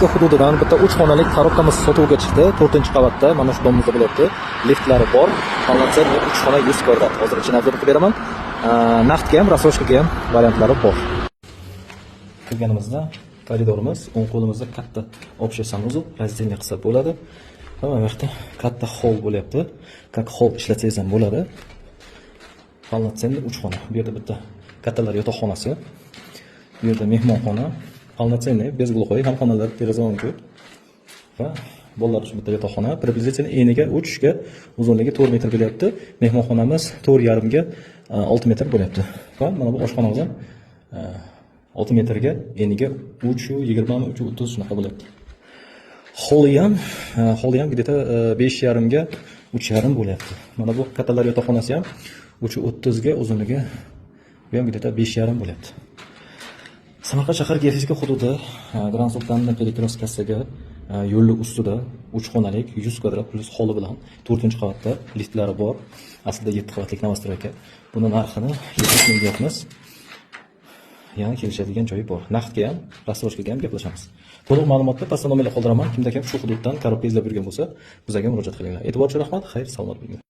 geofizika hududidan bitta 3 xonalik korobkamiz sotuvga chiqdi. 4-qavatda, mana shu domimizda bo'lyapti. Liftlari bor. Полноценный 3 xona 100 kvadrat. Hozir ichini obzor qilib beraman. Naqdga ham, rasochkaga ham variantlari bor. Kirganimizda koridorimiz, o'ng qo'limizda katta общий sanuzel, razdельный qilsa bo'ladi. Va bu yerda katta hol bo'lyapti. Как hol ishlatsangiz ham bo'ladi. Полноценный 3 xona. Bu yerda bitta kattalar yotoqxonasi. Bu yerda mehmonxona. Полноценный bezgulxo'y ham xonalar deraza mavjud. Va bolalar uchun bitta yotoqxona. Приблизительно eniga 3 ga uzunligi 4 metr bo'lyapti. Mehmonxonamiz 4,5 ga 6 metr bo'lyapti. Va mana bu oshxonamiz ham 6 metrga eniga 3,20 3,30 shunaqa bo'lyapti. Holi ham где-то 5,5 ga 3,5 bo'lyapti. Mana bu kattalar yotoqxonasi ham 3,30 ga uzunligi bu ham где-то 5,5 bo'lyapti. Samarqand shahar geofizika hududi Grand Sultanna Pelikroskasiga yo'lli ustida 3 xonalik 100 kvadrat plus holi bilan 4-qavatda liftlari bor. Aslida 7 qavatlik Novostroyka. Buni narxini 70 ming deyapmiz. Yana kelishadigan joyi bor. Naqdga ham, rasochkaga ham gaplashamiz. To'liq ma'lumotni pastda nomerlar qoldiraman. Kimda kim shu hududdan korobka izlab yurgan bo'lsa, bizga murojaat qilinglar. E'tibor uchun rahmat. Xayr, salomat bo'ling.